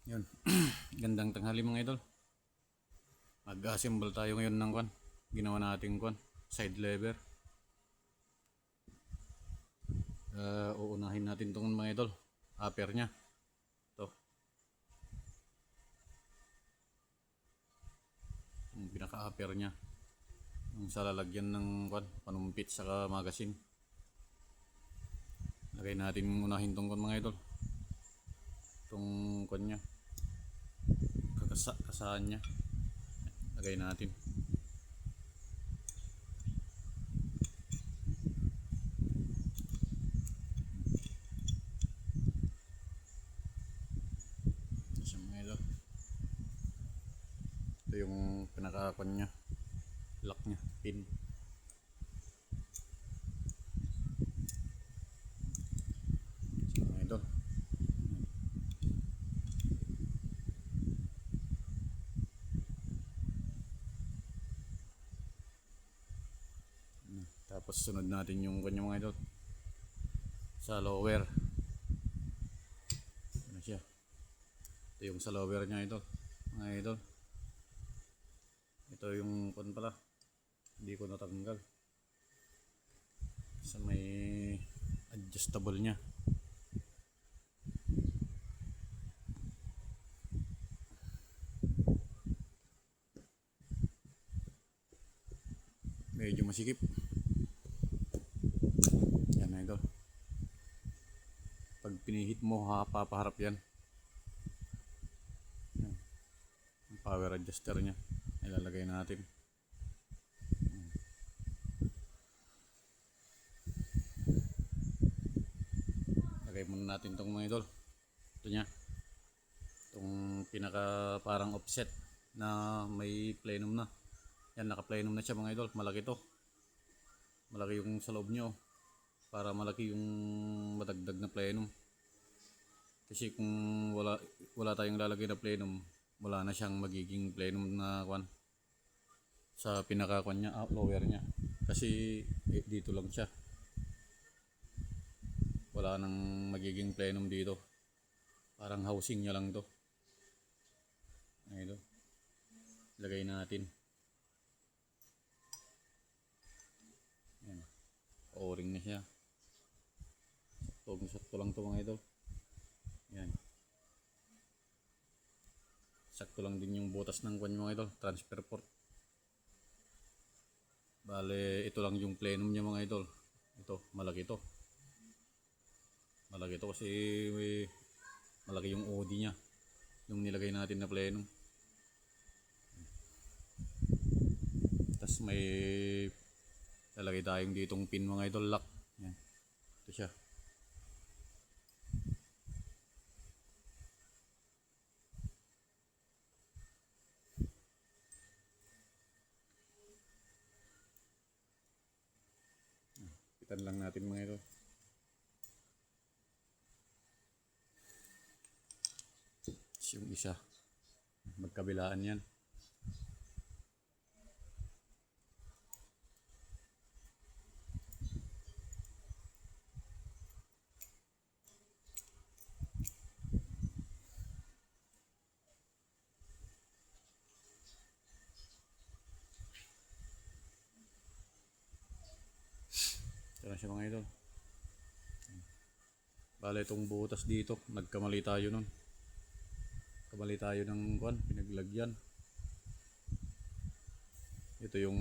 Yun. Gandang tanghali mga idol. Mag-assemble tayo ngayon ng kwan. Ginawa natin kwan. Side lever. Uunahin natin itong mga idol. Upper nya. Ito. Yung pinaka-upper nya. Yung sa lalagyan ng kwan. Panumpit saka magasin. Lagay natin unahin itong kwan mga idol. Itong kwan nya. Kasaan nya. Lagay natin. Ito yung pinaka-kwan nya. Lock nya. Pin. Ito. Tapos sunod natin yung kanya mga idol sa lower. Ano siya? Ito yung sa lower nya ito mga idol. Ito yung pan pala. Hindi ko natanggal. Sa may adjustable nya. Medyo masikip. Yan idol. Pag pinihit mo, papaharap yan. Ang power adjuster nya. Ilalagay natin. Lagay muna natin itong mga idol. Ito nya. Itong pinaka parang offset na may plenum na. Yan, naka-plenum na siya mga idol. Malaki to. Malaki yung sa loob nyo. Para malaki yung madagdag na plenum. Kasi kung wala tayong lalagay na plenum, wala na siyang magiging plenum na kwan. Sa pinaka-kwan nya, lower nya. Kasi dito lang siya. Wala nang magiging plenum dito. Parang housing nya lang to. Ito. Lagay natin. Yan. O-ring na siya. Sakto lang to mga idol. Yan. Sakto lang din yung butas ng kwan mga idol. Transfer port. Bale, ito lang yung plenum niya mga idol. Ito, malaki to. Malaki to kasi malaki yung OD nya. Yung nilagay natin na plenum. Tapos may lalagay tayong ditong pin mga idol, lock. Yan. Ito siya. Pitan lang natin mga idol. Yung isa. Magkabilaan yan. Ito na siya mga idol. Bale itong butas dito, nagkamali tayo nun. Kamali tayo ng kwan, pinaglagyan. Ito yung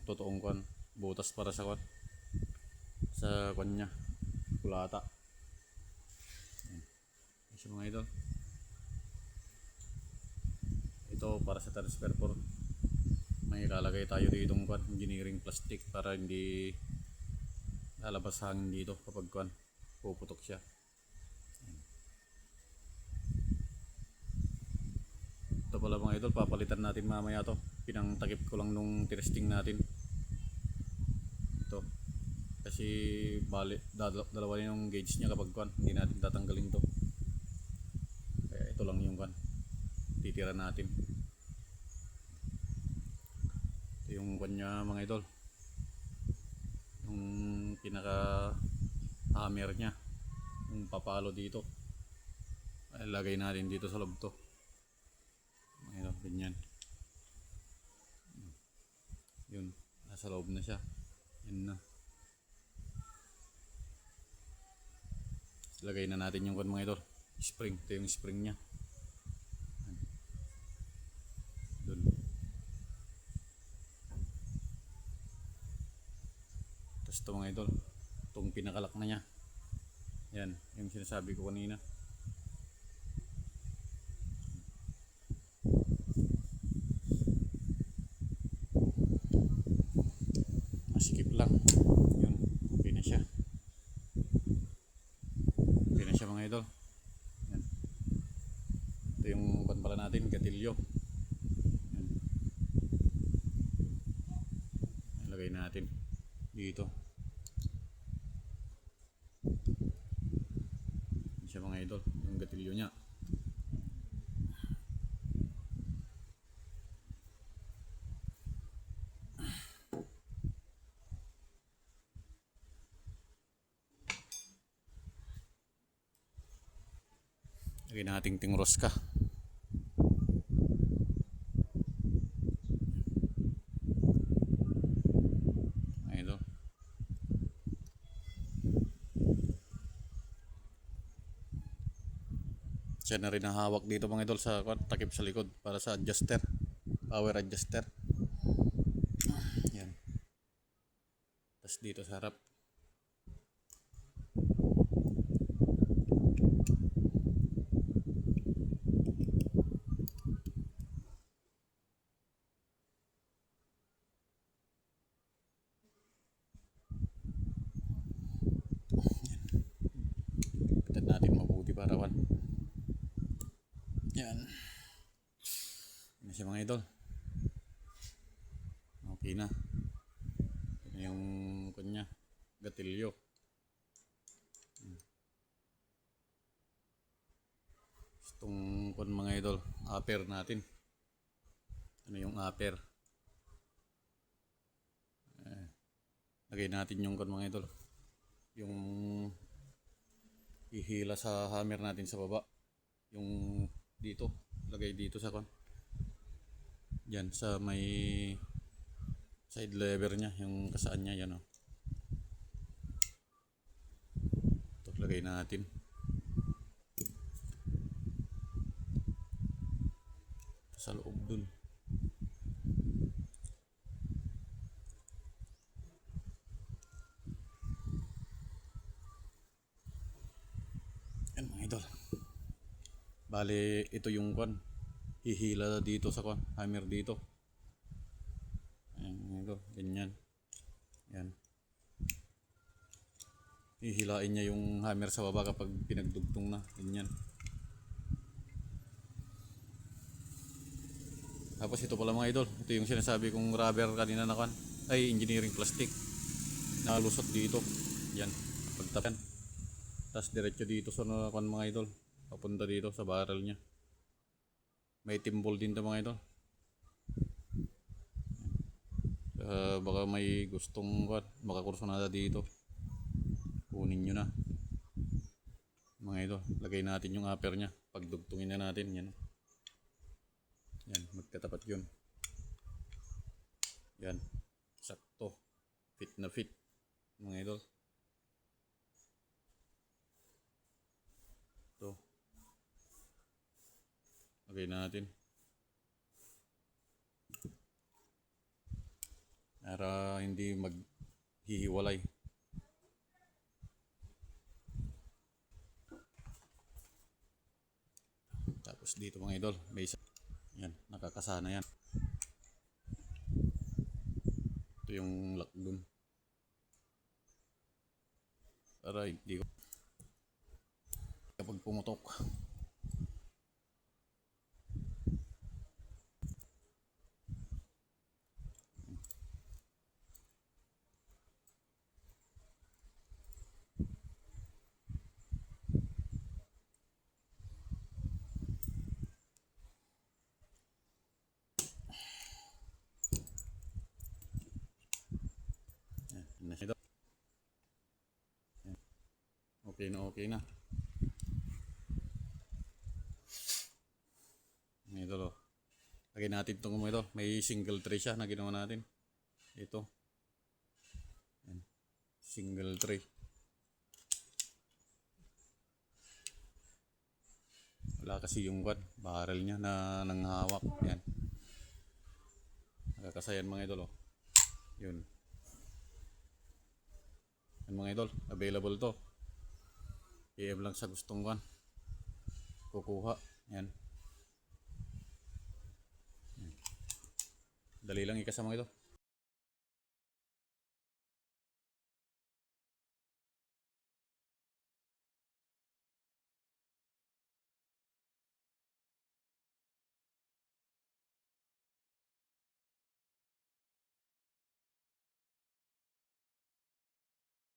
totoong kwan, butas para sa kwan. Sa kwan nya, kulata. Ito mga idol. Ito para sa transfer port. May ilalagay tayo ditong kwan, engineering plastic para hindi lalabas hangin dito kapag kwan, puputok siya. Ito pala mga idol, papalitan natin mamaya to. Pinangtakip ko lang nung testing natin. Ito. Kasi dalawa yung gauge nya kapag kwan, hindi natin tatanggalin to. Kaya ito lang yung kwan, titira natin. Ito yung kwan nya mga idol. Yung pinaka hammer nya. Yung papalo dito. Lagay natin dito sa loob to. Mga idol, ganyan. Yun, nasa loob na siya. Yan na. Lagay na natin yung mga idol. Spring, ito yung spring niya. Doon. Tapos ito mga idol, itong pinakalak na niya. Yan, yung sinasabi ko kanina. Masikip lang. Yun, okay na siya. Okay na siya mga idol. Yan. Ito yung pan pala natin, gatilyo. Yan. Ilagay natin dito. Yan siya mga idol, yung gatilyo niya. Lagay natin tingros ka. Ayun. Siya na rin ang hawak dito mga idol sa takip sa likod para sa adjuster, power adjuster. Yan. Tapos dito sa harap. Pitan natin mabuti para wan. Yan. Yan siya mga idol. Okay na. Yan yung kanya, gatilyo. Itong mga idol, upper natin. Ano yung upper? Lagay natin yung mga idol. Yung ihila sa hammer natin sa baba. Yung dito, lagay dito sa yan sa may side lever niya, yung kasaan niya yan. Ito lagay natin. Sa loob dun. Yan mga idol. Bale, ito yung hihila dito sa hammer dito. Ayan, ito, ganyan. Yan. Hihilain niya yung hammer sa baba kapag pinagdugtong na, ganyan. Tapos ito pala mga idol, ito yung sinasabi kong rubber kanina na ay engineering plastic. Nalusot dito. Yan, pagtapan. Tapos diretso dito sa mga idol. Papunta dito sa barrel niya. May timbol din to mga idol. Baka may gustong makakursunada dito. Kunin nyo na. Mga idol, lagay natin yung upper niya. Pagdugtungin na natin. Yan. Yan, magkatapat yun. Yan. Sakto. Fit na fit. Mga idol. Ito. Lagay natin. Para hindi maghihiwalay. Tapos dito mga idol, may isa. Yan, nakakasana yan. Ito yung lock dun. Para hindi ko kapag pumutok. Ito. Okay na, okay na. Lagyan natin itong mga idol. May single tray siya na ginawa natin. Ito. Yan. Single tray. Wala kasi yung barrel niya na nanghawak. Yan. Nakakasayan mga idol. Oh. Yun. Yan mga idol. Available to. PM lang sa gustong kukuha. Yan. Dali lang ikasa mga idol.